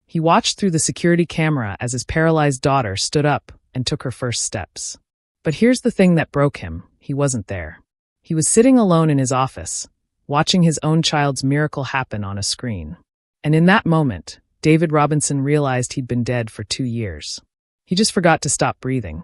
He watched through the security camera as his paralyzed daughter stood up and took her first steps. But here's the thing that broke him: he wasn't there. He was sitting alone in his office, watching his own child's miracle happen on a screen. And in that moment, David Robinson realized he'd been dead for 2 years. He just forgot to stop breathing.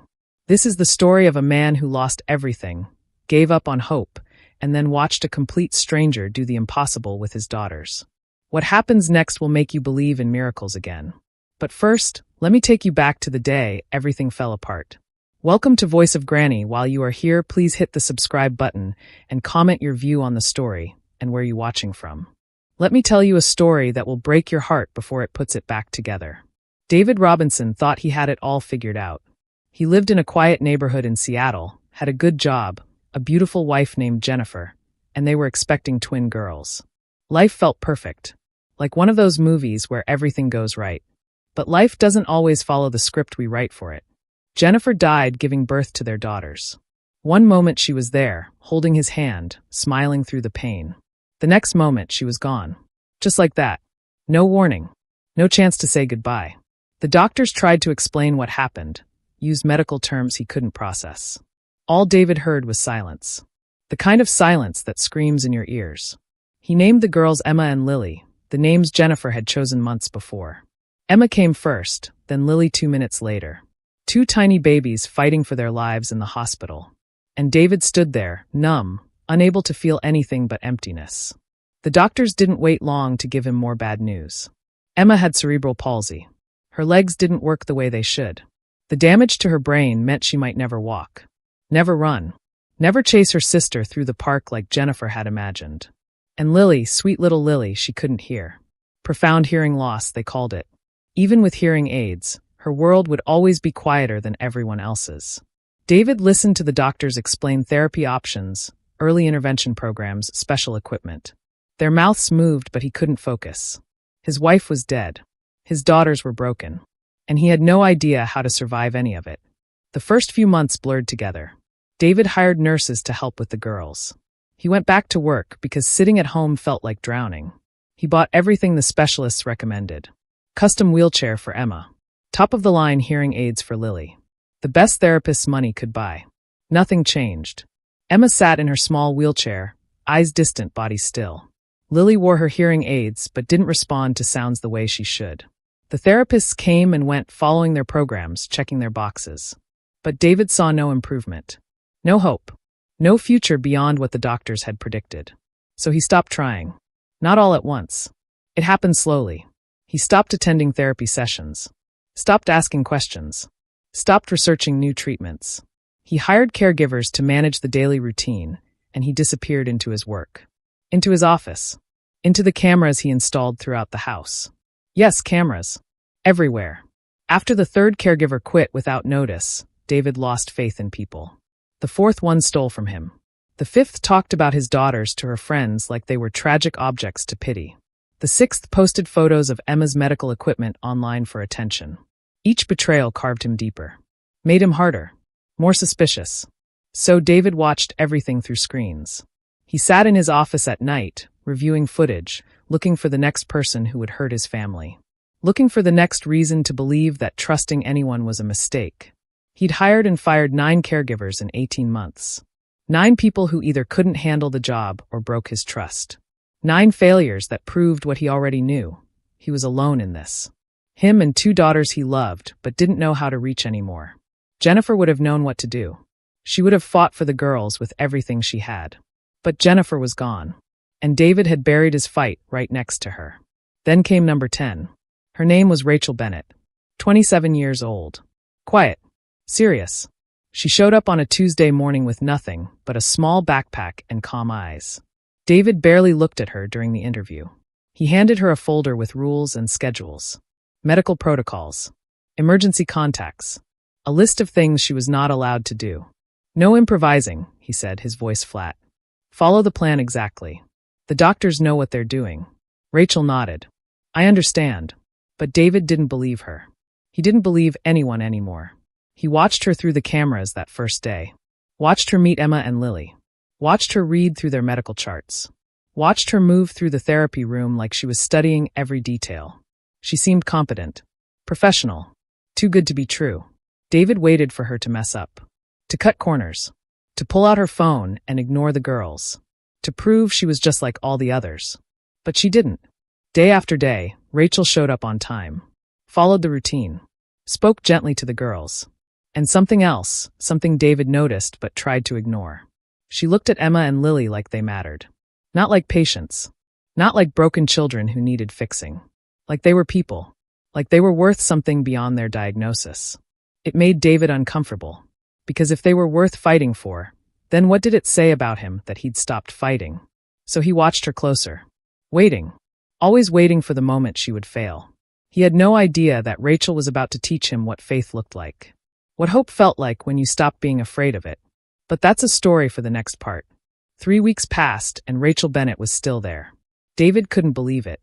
This is the story of a man who lost everything, gave up on hope, and then watched a complete stranger do the impossible with his daughters. What happens next will make you believe in miracles again. But first, let me take you back to the day everything fell apart. Welcome to Voice of Granny. While you are here, please hit the subscribe button and comment your view on the story and where you're watching from. Let me tell you a story that will break your heart before it puts it back together. David Robinson thought he had it all figured out. He lived in a quiet neighborhood in Seattle, had a good job, a beautiful wife named Jennifer, and they were expecting twin girls. Life felt perfect, like one of those movies where everything goes right. But life doesn't always follow the script we write for it. Jennifer died giving birth to their daughters. One moment she was there, holding his hand, smiling through the pain. The next moment she was gone. Just like that. No warning. No chance to say goodbye. The doctors tried to explain what happened, used medical terms he couldn't process. All David heard was silence. The kind of silence that screams in your ears. He named the girls Emma and Lily, the names Jennifer had chosen months before. Emma came first, then Lily 2 minutes later. 2 tiny babies fighting for their lives in the hospital. And David stood there, numb, unable to feel anything but emptiness. The doctors didn't wait long to give him more bad news. Emma had cerebral palsy. Her legs didn't work the way they should. The damage to her brain meant she might never walk, never run, never chase her sister through the park like Jennifer had imagined. And Lily, sweet little Lily, she couldn't hear. Profound hearing loss, they called it. Even with hearing aids, her world would always be quieter than everyone else's. David listened to the doctors explain therapy options, early intervention programs, special equipment. Their mouths moved, but he couldn't focus. His wife was dead. His daughters were broken. And he had no idea how to survive any of it. The first few months blurred together. David hired nurses to help with the girls. He went back to work because sitting at home felt like drowning. He bought everything the specialists recommended. Custom wheelchair for Emma. Top-of-the-line hearing aids for Lily. The best therapists money could buy. Nothing changed. Emma sat in her small wheelchair, eyes distant, body still. Lily wore her hearing aids but didn't respond to sounds the way she should. The therapists came and went, following their programs, checking their boxes. But David saw no improvement. No hope. No future beyond what the doctors had predicted. So he stopped trying. Not all at once. It happened slowly. He stopped attending therapy sessions. Stopped asking questions. Stopped researching new treatments. He hired caregivers to manage the daily routine, and he disappeared into his work. Into his office. Into the cameras he installed throughout the house. Yes, cameras. Everywhere. After the 3rd caregiver quit without notice, David lost faith in people. The 4th one stole from him. The 5th talked about his daughters to her friends like they were tragic objects to pity. The 6th posted photos of Emma's medical equipment online for attention. Each betrayal carved him deeper. Made him harder. More suspicious. So David watched everything through screens. He sat in his office at night, reviewing footage, looking for the next person who would hurt his family. Looking for the next reason to believe that trusting anyone was a mistake. He'd hired and fired 9 caregivers in 18 months. 9 people who either couldn't handle the job or broke his trust. 9 failures that proved what he already knew. He was alone in this. Him and 2 daughters he loved, but didn't know how to reach anymore. Jennifer would have known what to do. She would have fought for the girls with everything she had. But Jennifer was gone. And David had buried his fight right next to her. Then came number 10. Her name was Rachel Bennett. 27 years old. Quiet. Serious. She showed up on a Tuesday morning with nothing but a small backpack and calm eyes. David barely looked at her during the interview. He handed her a folder with rules and schedules. Medical protocols. Emergency contacts. A list of things she was not allowed to do. No improvising, he said, his voice flat. Follow the plan exactly. The doctors know what they're doing. Rachel nodded. I understand. But David didn't believe her. He didn't believe anyone anymore. He watched her through the cameras that first day. Watched her meet Emma and Lily. Watched her read through their medical charts. Watched her move through the therapy room like she was studying every detail. She seemed competent, professional, too good to be true. David waited for her to mess up, to cut corners, to pull out her phone and ignore the girls, to prove she was just like all the others. But she didn't. Day after day, Rachel showed up on time, followed the routine, spoke gently to the girls. And something else, something David noticed but tried to ignore. She looked at Emma and Lily like they mattered. Not like patients. Not like broken children who needed fixing. Like they were people. Like they were worth something beyond their diagnosis. It made David uncomfortable. Because if they were worth fighting for, then what did it say about him that he'd stopped fighting? So he watched her closer. Waiting. Always waiting for the moment she would fail. He had no idea that Rachel was about to teach him what faith looked like. What hope felt like when you stopped being afraid of it. But that's a story for the next part. 3 weeks passed and Rachel Bennett was still there. David couldn't believe it.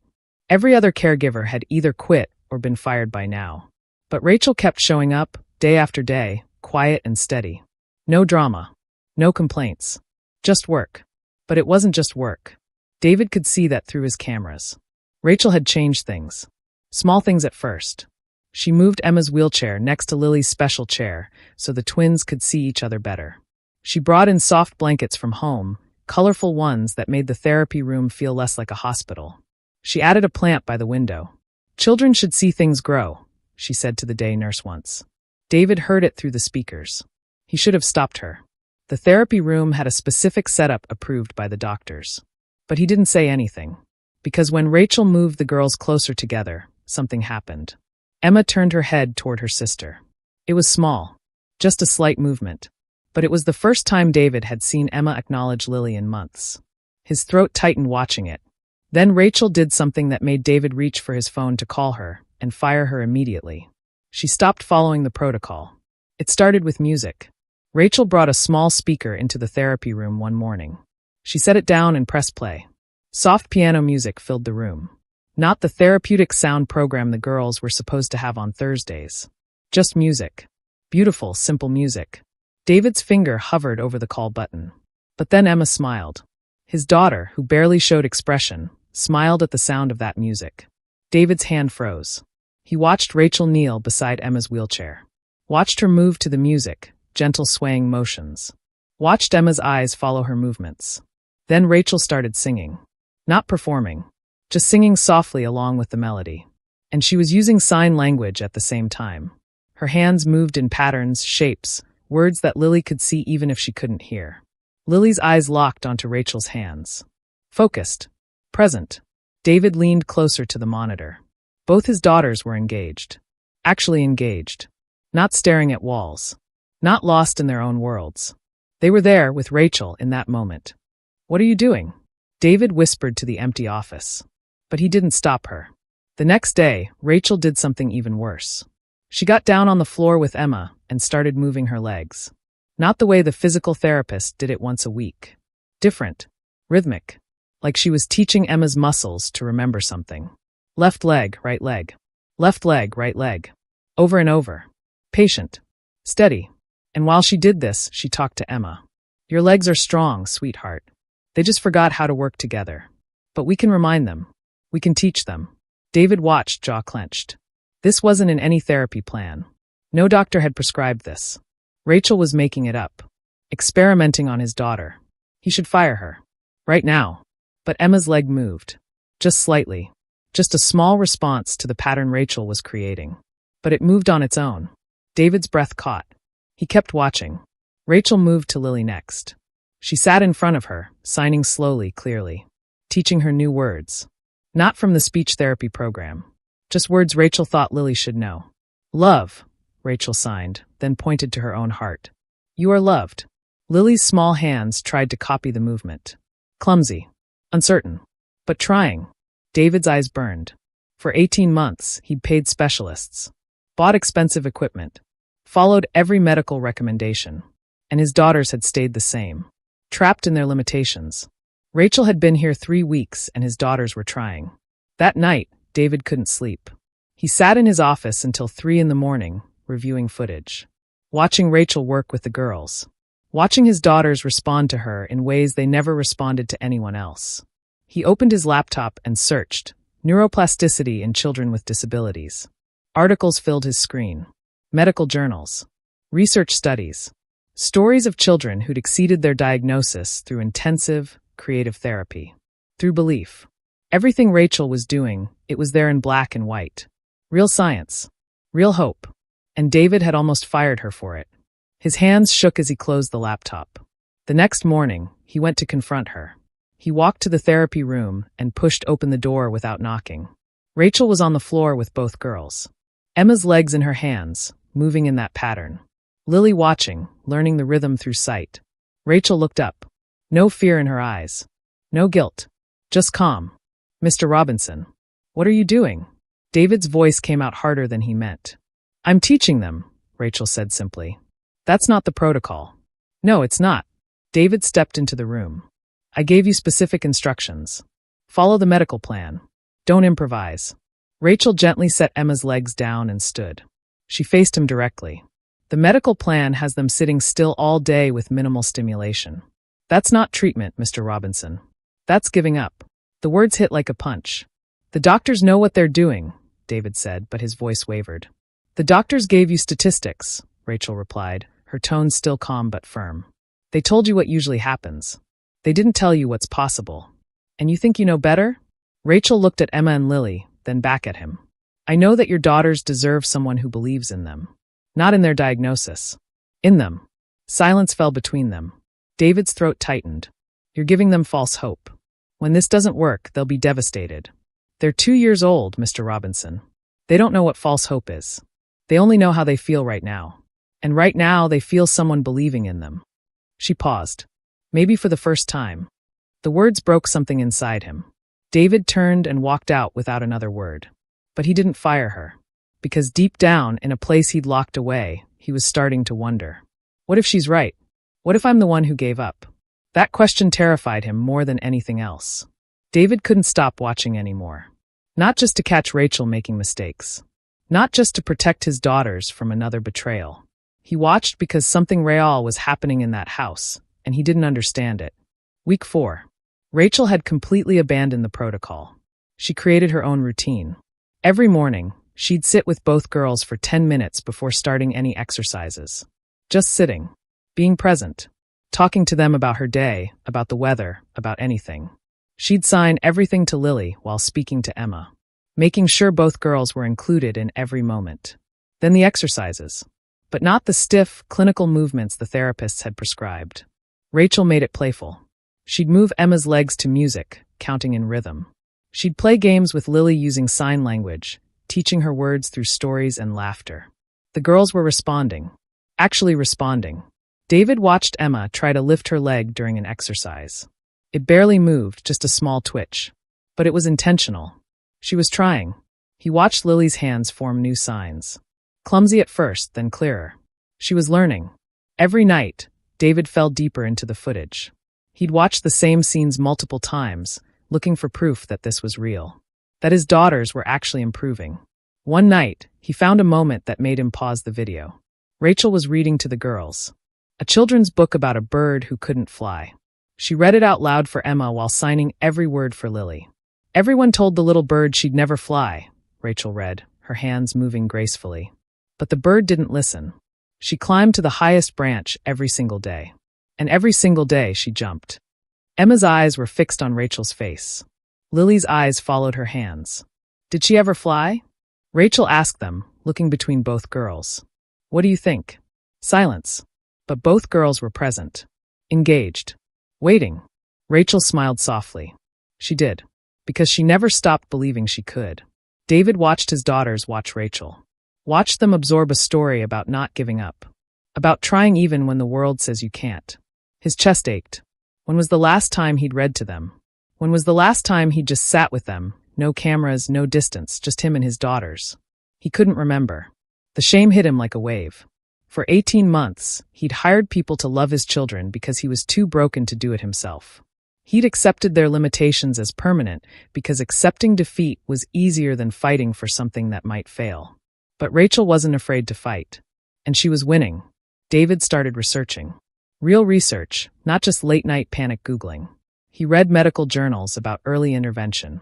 Every other caregiver had either quit or been fired by now. But Rachel kept showing up, day after day, quiet and steady. No drama. No complaints. Just work. But it wasn't just work. David could see that through his cameras. Rachel had changed things. Small things at first. She moved Emma's wheelchair next to Lily's special chair so the twins could see each other better. She brought in soft blankets from home, colorful ones that made the therapy room feel less like a hospital. She added a plant by the window. Children should see things grow, she said to the day nurse once. David heard it through the speakers. He should have stopped her. The therapy room had a specific setup approved by the doctors. But he didn't say anything. Because when Rachel moved the girls closer together, something happened. Emma turned her head toward her sister. It was small, just a slight movement. But it was the first time David had seen Emma acknowledge Lily in months. His throat tightened watching it. Then Rachel did something that made David reach for his phone to call her and fire her immediately. She stopped following the protocol. It started with music. Rachel brought a small speaker into the therapy room one morning. She set it down and pressed play. Soft piano music filled the room. Not the therapeutic sound program the girls were supposed to have on Thursdays. Just music. Beautiful, simple music. David's finger hovered over the call button. But then Emma smiled. His daughter, who barely showed expression, smiled at the sound of that music. David's hand froze. He watched Rachel kneel beside Emma's wheelchair. Watched her move to the music, gentle swaying motions. Watched Emma's eyes follow her movements. Then Rachel started singing. Not performing. Just singing softly along with the melody. And she was using sign language at the same time. Her hands moved in patterns, shapes, words that Lily could see even if she couldn't hear. Lily's eyes locked onto Rachel's hands. Focused. Present. David leaned closer to the monitor. Both his daughters were engaged. Actually engaged. Not staring at walls. Not lost in their own worlds. They were there with Rachel in that moment. "What are you doing?" David whispered to the empty office. But he didn't stop her. The next day, Rachel did something even worse. She got down on the floor with Emma and started moving her legs. Not the way the physical therapist did it once a week. Different. Rhythmic. Like she was teaching Emma's muscles to remember something. Left leg, right leg. Left leg, right leg. Over and over. Patient. Steady. And while she did this, she talked to Emma. "Your legs are strong, sweetheart. They just forgot how to work together. But we can remind them. We can teach them." David watched, jaw clenched. This wasn't in any therapy plan. No doctor had prescribed this. Rachel was making it up. Experimenting on his daughter. He should fire her. Right now. But Emma's leg moved. Just slightly. Just a small response to the pattern Rachel was creating. But it moved on its own. David's breath caught. He kept watching. Rachel moved to Lily next. She sat in front of her, signing slowly, clearly. Teaching her new words. Not from the speech therapy program. Just words Rachel thought Lily should know. "Love," Rachel signed, then pointed to her own heart. "You are loved." Lily's small hands tried to copy the movement. Clumsy. Uncertain. But trying. David's eyes burned. For 18 months, he'd paid specialists. Bought expensive equipment. Followed every medical recommendation. And his daughters had stayed the same. Trapped in their limitations. Rachel had been here 3 weeks and his daughters were trying. That night, David couldn't sleep. He sat in his office until 3 a.m, reviewing footage. Watching Rachel work with the girls. Watching his daughters respond to her in ways they never responded to anyone else. He opened his laptop and searched, neuroplasticity in children with disabilities. Articles filled his screen. Medical journals. Research studies. Stories of children who'd exceeded their diagnosis through intensive, creative therapy. Through belief. Everything Rachel was doing, it was there in black and white. Real science. Real hope. And David had almost fired her for it. His hands shook as he closed the laptop. The next morning, he went to confront her. He walked to the therapy room and pushed open the door without knocking. Rachel was on the floor with both girls. Emma's legs in her hands, moving in that pattern. Lily watching, learning the rhythm through sight. Rachel looked up. No fear in her eyes. No guilt. Just calm. Mr. Robinson. What are you doing? David's voice came out harder than he meant. I'm teaching them, Rachel said simply. That's not the protocol. No, it's not. David stepped into the room. I gave you specific instructions. Follow the medical plan. Don't improvise. Rachel gently set Emma's legs down and stood. She faced him directly. The medical plan has them sitting still all day with minimal stimulation. That's not treatment, Mr. Robinson. That's giving up. The words hit like a punch. The doctors know what they're doing, David said, but his voice wavered. The doctors gave you statistics, Rachel replied, her tone still calm but firm. They told you what usually happens. They didn't tell you what's possible. And you think you know better? Rachel looked at Emma and Lily, then back at him. I know that your daughters deserve someone who believes in them. Not in their diagnosis. In them. Silence fell between them. David's throat tightened. You're giving them false hope. When this doesn't work, they'll be devastated. They're 2 years old, Mr. Robinson. They don't know what false hope is. They only know how they feel right now. And right now, they feel someone believing in them. She paused. Maybe for the first time. The words broke something inside him. David turned and walked out without another word. But he didn't fire her. Because deep down, in a place he'd locked away, he was starting to wonder. What if she's right? What if I'm the one who gave up? That question terrified him more than anything else. David couldn't stop watching anymore. Not just to catch Rachel making mistakes. Not just to protect his daughters from another betrayal. He watched because something real was happening in that house, and he didn't understand it. Week 4. Rachel had completely abandoned the protocol. She created her own routine. Every morning, she'd sit with both girls for 10 minutes before starting any exercises. Just sitting. Being present. Talking to them about her day, about the weather, about anything. She'd sign everything to Lily while speaking to Emma. Making sure both girls were included in every moment. Then the exercises. But not the stiff, clinical movements the therapists had prescribed. Rachel made it playful. She'd move Emma's legs to music, counting in rhythm. She'd play games with Lily using sign language, teaching her words through stories and laughter. The girls were responding. Actually responding. David watched Emma try to lift her leg during an exercise. It barely moved, just a small twitch. But it was intentional. She was trying. He watched Lily's hands form new signs. Clumsy at first, then clearer. She was learning. Every night, David fell deeper into the footage. He'd watched the same scenes multiple times, looking for proof that this was real. That his daughters were actually improving. One night, he found a moment that made him pause the video. Rachel was reading to the girls. A children's book about a bird who couldn't fly. She read it out loud for Emma while signing every word for Lily. Everyone told the little bird she'd never fly, Rachel read, her hands moving gracefully. But the bird didn't listen. She climbed to the highest branch every single day. And every single day she jumped. Emma's eyes were fixed on Rachel's face. Lily's eyes followed her hands. Did she ever fly? Rachel asked them, looking between both girls. What do you think? Silence. But both girls were present. Engaged. Waiting. Rachel smiled softly. She did. Because she never stopped believing she could. David watched his daughters watch Rachel. Watched them absorb a story about not giving up. About trying even when the world says you can't. His chest ached. When was the last time he'd read to them? When was the last time he'd just sat with them? No cameras, no distance, just him and his daughters. He couldn't remember. The shame hit him like a wave. For 18 months, he'd hired people to love his children because he was too broken to do it himself. He'd accepted their limitations as permanent because accepting defeat was easier than fighting for something that might fail. But Rachel wasn't afraid to fight. And she was winning. David started researching. Real research, not just late-night panic Googling. He read medical journals about early intervention.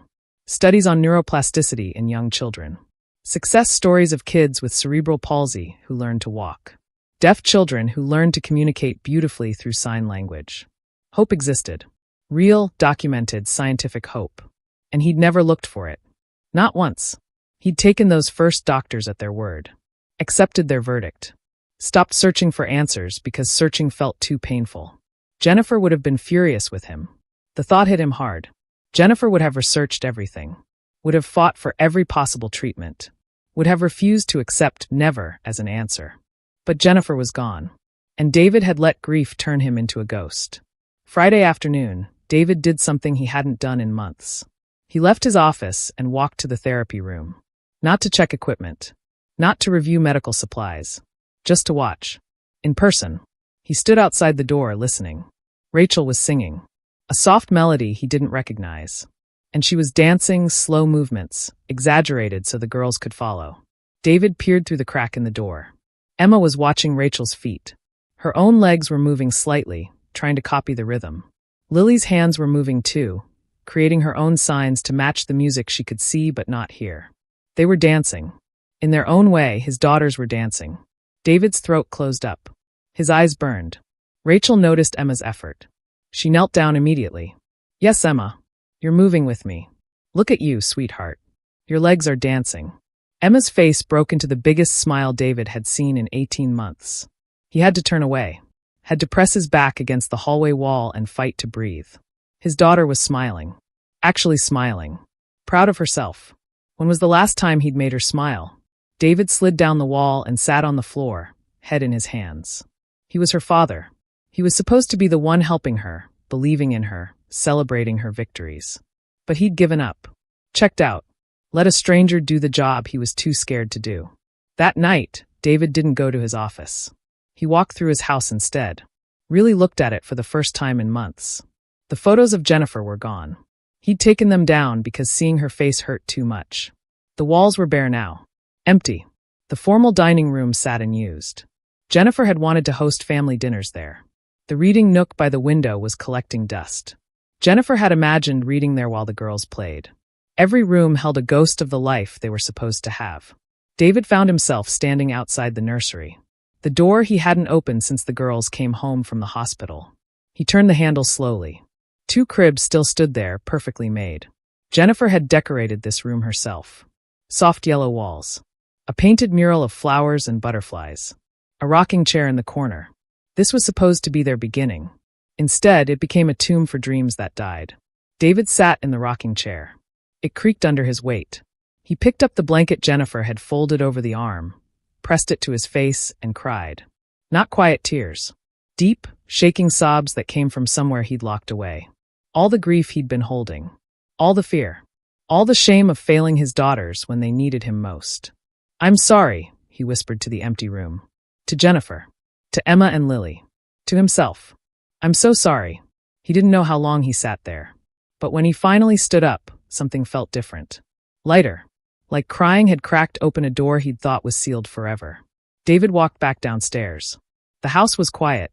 studies on neuroplasticity in young children, success stories of kids with cerebral palsy who learn to walk, deaf children who learn to communicate beautifully through sign language. Hope existed. Real, documented, scientific hope. And he'd never looked for it. Not once. He'd taken those first doctors at their word. Accepted their verdict. Stopped searching for answers because searching felt too painful. Jennifer would have been furious with him. The thought hit him hard. Jennifer would have researched everything. Would have fought for every possible treatment. Would have refused to accept never as an answer. But Jennifer was gone. And David had let grief turn him into a ghost. Friday afternoon, David did something he hadn't done in months. He left his office and walked to the therapy room. Not to check equipment. Not to review medical supplies. Just to watch. In person. He stood outside the door listening. Rachel was singing. A soft melody he didn't recognize. And she was dancing slow movements, exaggerated so the girls could follow. David peered through the crack in the door. Emma was watching Rachel's feet. Her own legs were moving slightly, trying to copy the rhythm. Lily's hands were moving too, creating her own signs to match the music she could see but not hear. They were dancing. In their own way, his daughters were dancing. David's throat closed up. His eyes burned. Rachel noticed Emma's effort. She knelt down immediately. Yes, Emma. You're moving with me. Look at you, sweetheart. Your legs are dancing. Emma's face broke into the biggest smile David had seen in 18 months. He had to turn away. Had to press his back against the hallway wall and fight to breathe. His daughter was smiling. Actually smiling. Proud of herself. When was the last time he'd made her smile? David slid down the wall and sat on the floor, head in his hands. He was her father. He was supposed to be the one helping her, believing in her, celebrating her victories. But he'd given up. Checked out. Let a stranger do the job he was too scared to do. That night, David didn't go to his office. He walked through his house instead. Really looked at it for the first time in months. The photos of Jennifer were gone. He'd taken them down because seeing her face hurt too much. The walls were bare now. Empty. The formal dining room sat unused. Jennifer had wanted to host family dinners there. The reading nook by the window was collecting dust. Jennifer had imagined reading there while the girls played. Every room held a ghost of the life they were supposed to have. David found himself standing outside the nursery. The door he hadn't opened since the girls came home from the hospital. He turned the handle slowly. 2 cribs still stood there, perfectly made. Jennifer had decorated this room herself. Soft yellow walls. A painted mural of flowers and butterflies. A rocking chair in the corner. This was supposed to be their beginning. Instead, it became a tomb for dreams that died. David sat in the rocking chair. It creaked under his weight. He picked up the blanket Jennifer had folded over the arm, pressed it to his face, and cried. Not quiet tears. Deep, shaking sobs that came from somewhere he'd locked away. All the grief he'd been holding. All the fear. All the shame of failing his daughters when they needed him most. I'm sorry, he whispered to the empty room. To Jennifer. To Emma and Lily. To himself. I'm so sorry. He didn't know how long he sat there. But when he finally stood up, something felt different. Lighter. Like crying had cracked open a door he'd thought was sealed forever. David walked back downstairs. The house was quiet.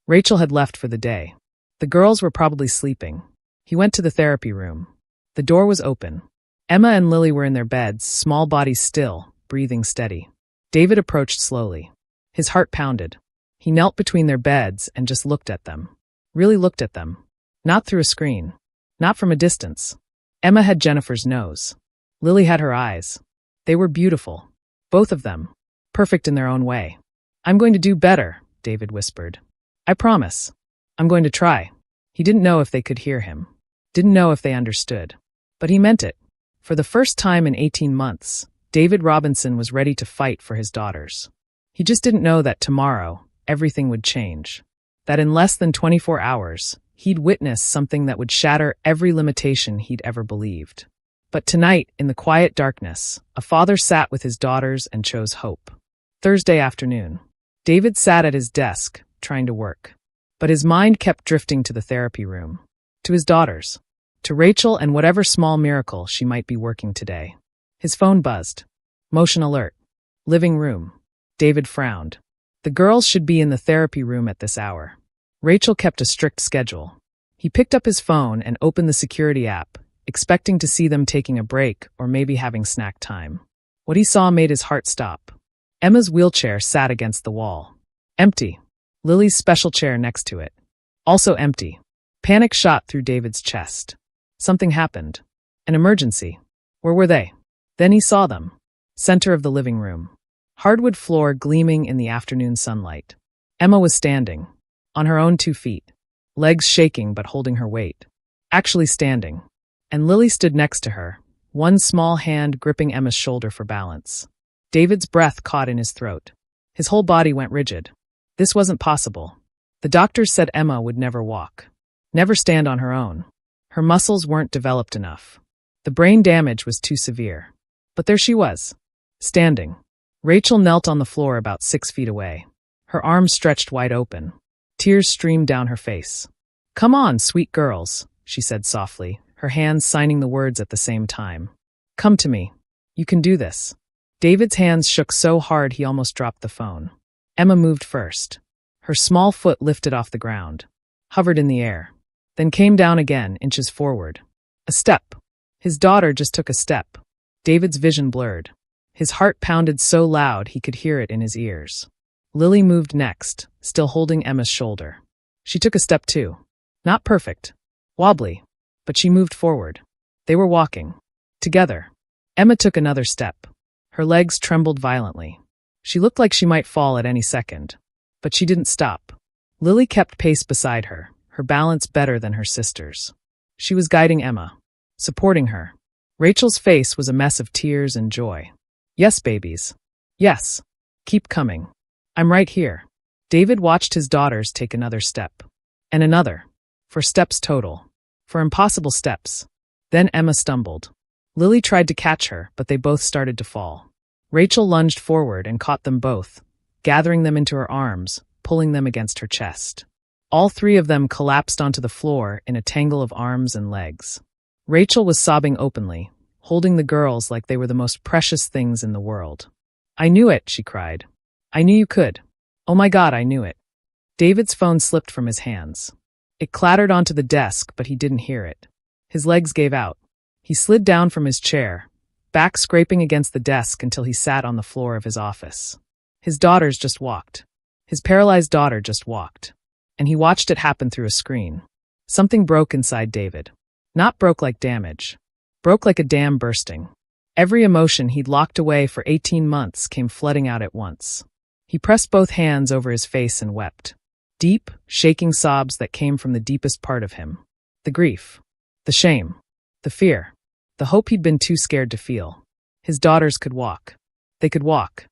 Rachel had left for the day. The girls were probably sleeping. He went to the therapy room. The door was open. Emma and Lily were in their beds, small bodies still, breathing steady. David approached slowly. His heart pounded. He knelt between their beds and just looked at them. Really looked at them. Not through a screen. Not from a distance. Emma had Jennifer's nose. Lily had her eyes. They were beautiful. Both of them. Perfect in their own way. I'm going to do better, David whispered. I promise. I'm going to try. He didn't know if they could hear him. Didn't know if they understood. But he meant it. For the first time in 18 months, David Robinson was ready to fight for his daughters. He just didn't know that tomorrow, everything would change. That in less than 24 hours, he'd witness something that would shatter every limitation he'd ever believed. But tonight, in the quiet darkness, a father sat with his daughters and chose hope. Thursday afternoon. David sat at his desk, trying to work. But his mind kept drifting to the therapy room. To his daughters. To Rachel and whatever small miracle she might be working today. His phone buzzed. Motion alert. Living room. David frowned. The girls should be in the therapy room at this hour. Rachel kept a strict schedule. He picked up his phone and opened the security app, expecting to see them taking a break or maybe having snack time. What he saw made his heart stop. Emma's wheelchair sat against the wall. Empty. Lily's special chair next to it. Also empty. Panic shot through David's chest. Something happened. An emergency. Where were they? Then he saw them. Center of the living room. Hardwood floor gleaming in the afternoon sunlight. Emma was standing. On her own 2 feet. Legs shaking but holding her weight. Actually standing. And Lily stood next to her, one small hand gripping Emma's shoulder for balance. David's breath caught in his throat. His whole body went rigid. This wasn't possible. The doctors said Emma would never walk. Never stand on her own. Her muscles weren't developed enough. The brain damage was too severe. But there she was. Standing. Rachel knelt on the floor about 6 feet away. Her arms stretched wide open. Tears streamed down her face. "Come on, sweet girls," she said softly, her hands signing the words at the same time. "Come to me. You can do this." David's hands shook so hard he almost dropped the phone. Emma moved first. Her small foot lifted off the ground, hovered in the air, then came down again, inches forward. A step. His daughter just took a step. David's vision blurred. His heart pounded so loud he could hear it in his ears. Lily moved next, still holding Emma's shoulder. She took a step too. Not perfect. Wobbly. But she moved forward. They were walking. Together. Emma took another step. Her legs trembled violently. She looked like she might fall at any second. But she didn't stop. Lily kept pace beside her, her balance better than her sister's. She was guiding Emma. Supporting her. Rachel's face was a mess of tears and joy. "Yes, babies. Yes. Keep coming. I'm right here." David watched his daughters take another step. And another. 4 steps total. 4 impossible steps. Then Emma stumbled. Lily tried to catch her, but they both started to fall. Rachel lunged forward and caught them both, gathering them into her arms, pulling them against her chest. All 3 of them collapsed onto the floor in a tangle of arms and legs. Rachel was sobbing openly, holding the girls like they were the most precious things in the world. "I knew it," she cried. "I knew you could. Oh my God, I knew it." David's phone slipped from his hands. It clattered onto the desk, but he didn't hear it. His legs gave out. He slid down from his chair, back scraping against the desk until he sat on the floor of his office. His daughters just walked. His paralyzed daughter just walked. And he watched it happen through a screen. Something broke inside David. Not broke like damage. Broke like a dam bursting. Every emotion he'd locked away for 18 months came flooding out at once. He pressed both hands over his face and wept. Deep, shaking sobs that came from the deepest part of him. The grief. The shame. The fear. The hope he'd been too scared to feel. His daughters could walk. They could walk.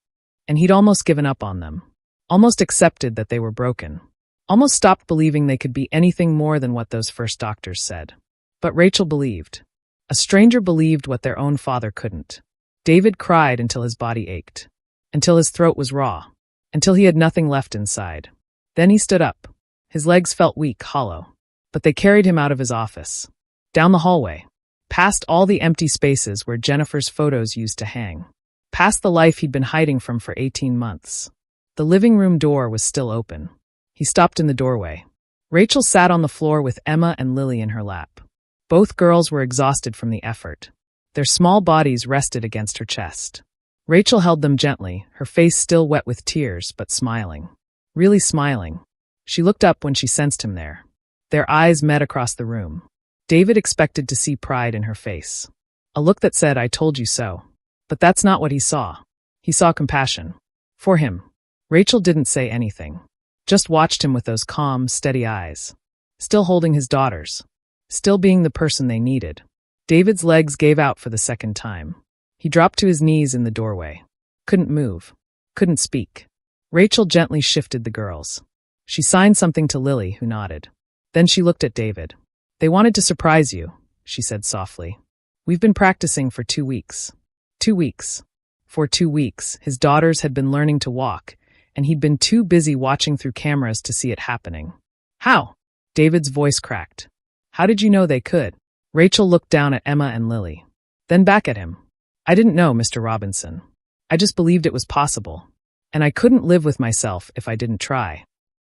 And he'd almost given up on them. Almost accepted that they were broken. Almost stopped believing they could be anything more than what those first doctors said. But Rachel believed. A stranger believed what their own father couldn't. David cried until his body ached. Until his throat was raw. Until he had nothing left inside. Then he stood up. His legs felt weak, hollow. But they carried him out of his office. Down the hallway. Past all the empty spaces where Jennifer's photos used to hang. Past the life he'd been hiding from for 18 months. The living room door was still open. He stopped in the doorway. Rachel sat on the floor with Emma and Lily in her lap. Both girls were exhausted from the effort. Their small bodies rested against her chest. Rachel held them gently, her face still wet with tears, but smiling. Really smiling. She looked up when she sensed him there. Their eyes met across the room. David expected to see pride in her face. A look that said, "I told you so." But that's not what he saw. He saw compassion. For him. Rachel didn't say anything. Just watched him with those calm, steady eyes. Still holding his daughters. Still being the person they needed. David's legs gave out for the second time. He dropped to his knees in the doorway. Couldn't move. Couldn't speak. Rachel gently shifted the girls. She signed something to Lily, who nodded. Then she looked at David. "They wanted to surprise you," she said softly. "We've been practicing for 2 weeks. 2 weeks. For 2 weeks, his daughters had been learning to walk, and he'd been too busy watching through cameras to see it happening." "How?" David's voice cracked. "How did you know they could?" Rachel looked down at Emma and Lily. Then back at him. "I didn't know, Mr. Robinson. I just believed it was possible. And I couldn't live with myself if I didn't try."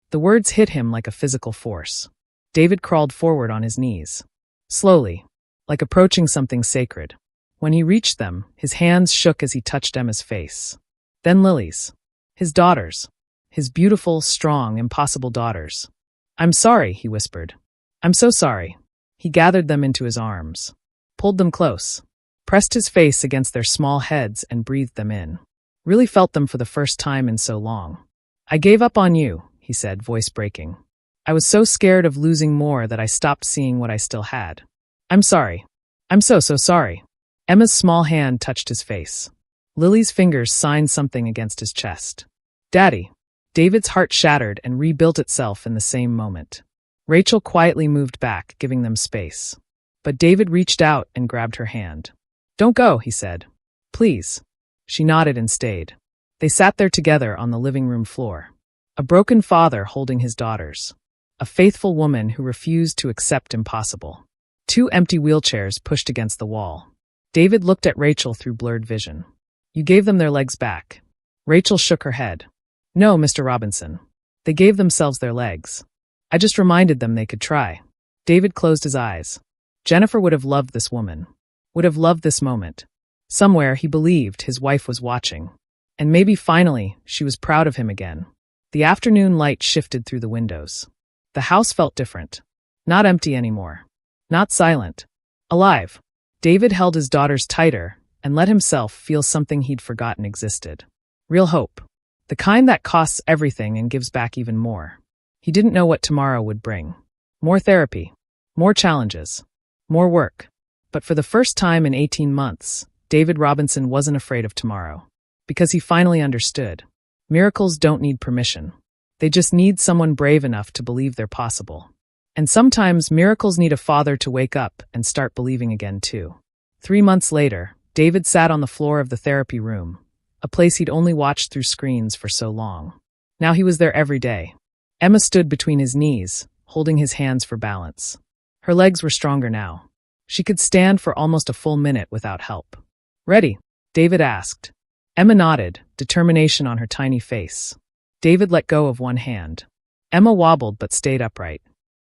The words hit him like a physical force. David crawled forward on his knees. Slowly. like approaching something sacred. When he reached them, his hands shook as he touched Emma's face. Then Lily's. His daughters. His beautiful, strong, impossible daughters. "I'm sorry," he whispered. "I'm so sorry." He gathered them into his arms, pulled them close, pressed his face against their small heads and breathed them in. Really felt them for the first time in so long. "I gave up on you," he said, voice breaking. "I was so scared of losing more that I stopped seeing what I still had. I'm sorry. I'm so sorry." Emma's small hand touched his face. Lily's fingers signed something against his chest. "Daddy." David's heart shattered and rebuilt itself in the same moment. Rachel quietly moved back, giving them space. But David reached out and grabbed her hand. "Don't go," he said. "Please." She nodded and stayed. They sat there together on the living room floor. A broken father holding his daughters. A faithful woman who refused to accept impossible. Two empty wheelchairs pushed against the wall. David looked at Rachel through blurred vision. "You gave them their legs back." Rachel shook her head. "No, Mr. Robinson. They gave themselves their legs. I just reminded them they could try." David closed his eyes. Jennifer would have loved this woman. Would have loved this moment. Somewhere he believed his wife was watching. And maybe finally she was proud of him again. The afternoon light shifted through the windows. The house felt different. Not empty anymore. Not silent. Alive. David held his daughters tighter and let himself feel something he'd forgotten existed. Real hope. The kind that costs everything and gives back even more. He didn't know what tomorrow would bring. More therapy. More challenges. More work. But for the first time in 18 months, David Robinson wasn't afraid of tomorrow. Because he finally understood. Miracles don't need permission. They just need someone brave enough to believe they're possible. And sometimes miracles need a father to wake up and start believing again too. 3 months later, David sat on the floor of the therapy room, a place he'd only watched through screens for so long. Now he was there every day. Emma stood between his knees, holding his hands for balance. Her legs were stronger now. She could stand for almost a full minute without help. "Ready?" David asked. Emma nodded, determination on her tiny face. David let go of one hand. Emma wobbled but stayed upright.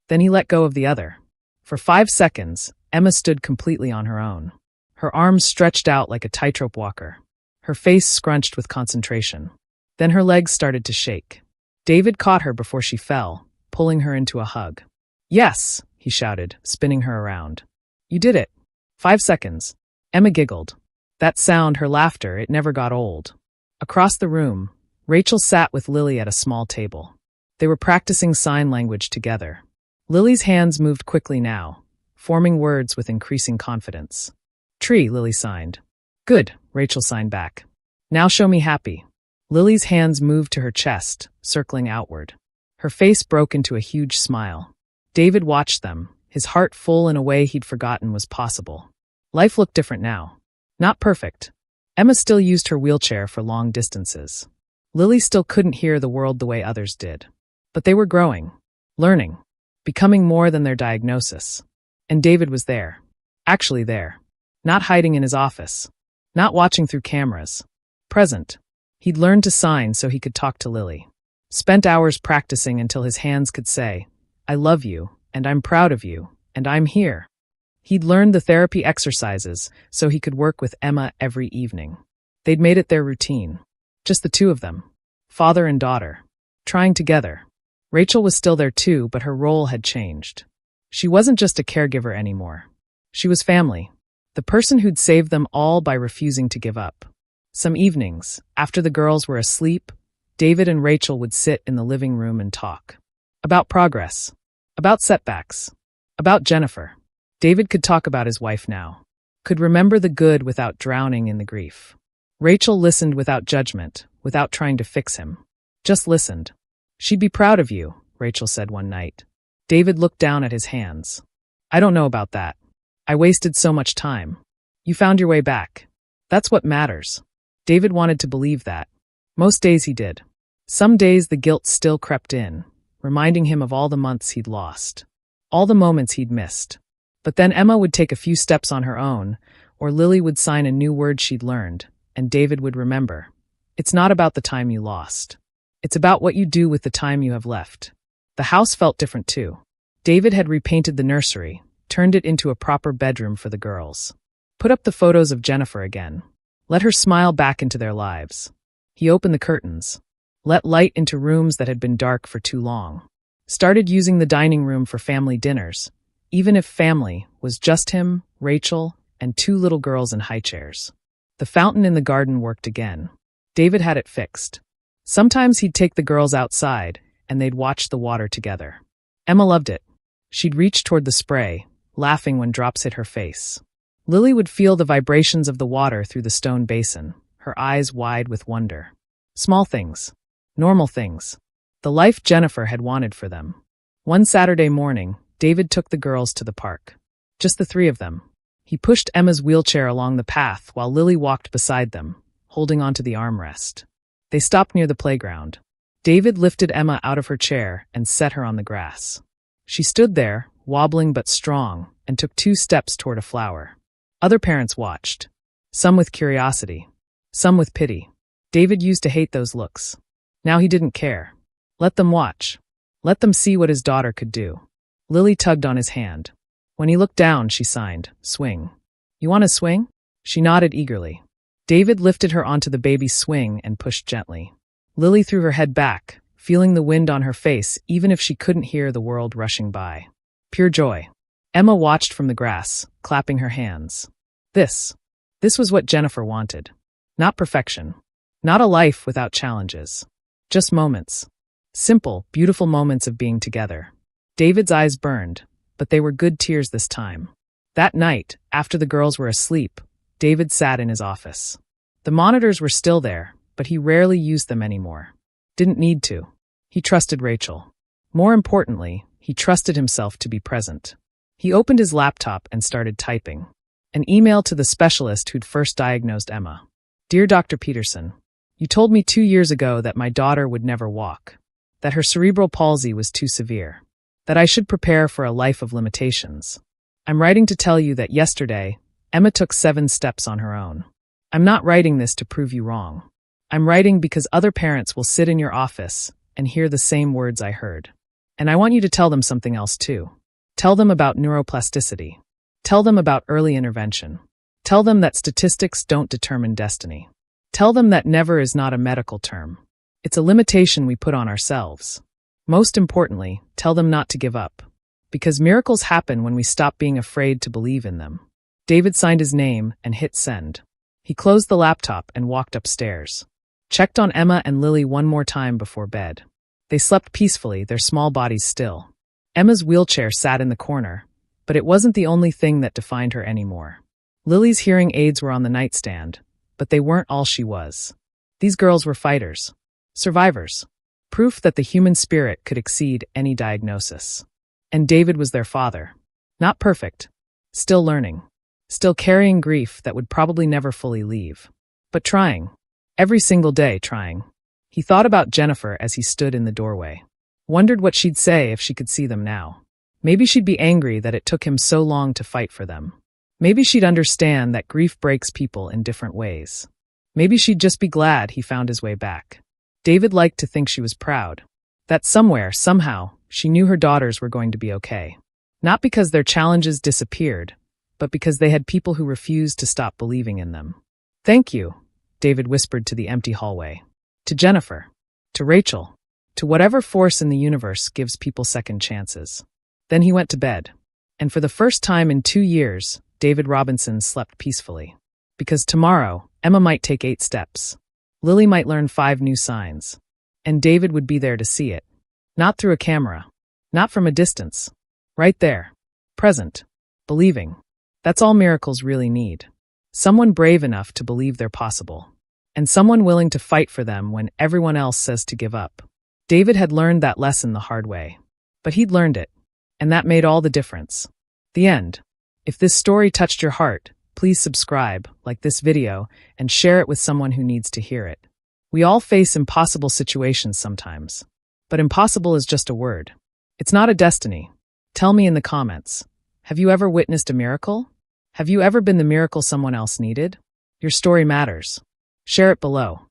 Then he let go of the other. For 5 seconds, Emma stood completely on her own. Her arms stretched out like a tightrope walker. Her face scrunched with concentration. Then her legs started to shake. David caught her before she fell, pulling her into a hug. "Yes," he shouted, spinning her around. "You did it." 5 seconds. Emma giggled. That sound, her laughter, it never got old. Across the room, Rachel sat with Lily at a small table. They were practicing sign language together. Lily's hands moved quickly now, forming words with increasing confidence. "Tree," Lily signed. "Good," Rachel signed back. "Now show me happy." Lily's hands moved to her chest, circling outward. Her face broke into a huge smile. David watched them, his heart full in a way he'd forgotten was possible. Life looked different now. Not perfect. Emma still used her wheelchair for long distances. Lily still couldn't hear the world the way others did. But they were growing, learning, becoming more than their diagnosis. And David was there. Actually there. Not hiding in his office. Not watching through cameras. Present. He'd learned to sign so he could talk to Lily. Spent hours practicing until his hands could say, "I love you, and I'm proud of you, and I'm here." He'd learned the therapy exercises so he could work with Emma every evening. They'd made it their routine. Just the two of them. Father and daughter. Trying together. Rachel was still there too, but her role had changed. She wasn't just a caregiver anymore. She was family. The person who'd saved them all by refusing to give up. Some evenings, after the girls were asleep, David and Rachel would sit in the living room and talk. About progress. About setbacks. About Jennifer. David could talk about his wife now. Could remember the good without drowning in the grief. Rachel listened without judgment, without trying to fix him. Just listened. "She'd be proud of you," Rachel said one night. David looked down at his hands. "I don't know about that. I wasted so much time. You found your way back. That's what matters." David wanted to believe that. Most days he did. Some days the guilt still crept in, reminding him of all the months he'd lost. All the moments he'd missed. But then Emma would take a few steps on her own, or Lily would sign a new word she'd learned, and David would remember. It's not about the time you lost. It's about what you do with the time you have left. The house felt different too. David had repainted the nursery, turned it into a proper bedroom for the girls. Put up the photos of Jennifer again. Let her smile back into their lives. He opened the curtains. Let light into rooms that had been dark for too long. Started using the dining room for family dinners, even if family was just him, Rachel, and 2 little girls in high chairs. The fountain in the garden worked again. David had it fixed. Sometimes he'd take the girls outside, and they'd watch the water together. Emma loved it. She'd reach toward the spray, laughing when drops hit her face. Lily would feel the vibrations of the water through the stone basin, her eyes wide with wonder. Small things. Normal things. The life Jennifer had wanted for them. One Saturday morning, David took the girls to the park. Just the 3 of them. He pushed Emma's wheelchair along the path while Lily walked beside them, holding onto the armrest. They stopped near the playground. David lifted Emma out of her chair and set her on the grass. She stood there, wobbling but strong, and took 2 steps toward a flower. Other parents watched. Some with curiosity. Some with pity. David used to hate those looks. Now he didn't care. Let them watch. Let them see what his daughter could do. Lily tugged on his hand. When he looked down, she signed, "Swing." "You want to swing?" She nodded eagerly. David lifted her onto the baby's swing and pushed gently. Lily threw her head back, feeling the wind on her face even if she couldn't hear the world rushing by. Pure joy. Emma watched from the grass, clapping her hands. This was what Jennifer wanted. Not perfection. Not a life without challenges. Just moments. Simple, beautiful moments of being together. David's eyes burned, but they were good tears this time. That night, after the girls were asleep, David sat in his office. The monitors were still there, but he rarely used them anymore. Didn't need to. He trusted Rachel. More importantly, he trusted himself to be present. He opened his laptop and started typing. An email to the specialist who'd first diagnosed Emma. "Dear Dr. Peterson, you told me 2 years ago that my daughter would never walk, that her cerebral palsy was too severe, that I should prepare for a life of limitations. I'm writing to tell you that yesterday, Emma took 7 steps on her own. I'm not writing this to prove you wrong. I'm writing because other parents will sit in your office and hear the same words I heard. And I want you to tell them something else too. Tell them about neuroplasticity. Tell them about early intervention. Tell them that statistics don't determine destiny. Tell them that never is not a medical term. It's a limitation we put on ourselves. Most importantly, tell them not to give up. Because miracles happen when we stop being afraid to believe in them." David signed his name and hit send. He closed the laptop and walked upstairs. Checked on Emma and Lily one more time before bed. They slept peacefully, their small bodies still. Emma's wheelchair sat in the corner, but it wasn't the only thing that defined her anymore. Lily's hearing aids were on the nightstand, but they weren't all she was. These girls were fighters. Survivors. Proof that the human spirit could exceed any diagnosis. And David was their father. Not perfect. Still learning. Still carrying grief that would probably never fully leave. But trying. Every single day trying. He thought about Jennifer as he stood in the doorway. Wondered what she'd say if she could see them now. Maybe she'd be angry that it took him so long to fight for them. Maybe she'd understand that grief breaks people in different ways. Maybe she'd just be glad he found his way back. David liked to think she was proud. That somewhere, somehow, she knew her daughters were going to be okay. Not because their challenges disappeared, but because they had people who refused to stop believing in them. "Thank you," David whispered to the empty hallway. To Jennifer. To Rachel. To whatever force in the universe gives people second chances. Then he went to bed. And for the first time in 2 years, David Robinson slept peacefully. Because tomorrow, Emma might take 8 steps. Lily might learn 5 new signs. And David would be there to see it. Not through a camera. Not from a distance. Right there. Present. Believing. That's all miracles really need. Someone brave enough to believe they're possible. And someone willing to fight for them when everyone else says to give up. David had learned that lesson the hard way. But he'd learned it. And that made all the difference. The end. If this story touched your heart, please subscribe, like this video, and share it with someone who needs to hear it. We all face impossible situations sometimes. But impossible is just a word. It's not a destiny. Tell me in the comments. Have you ever witnessed a miracle? Have you ever been the miracle someone else needed? Your story matters. Share it below.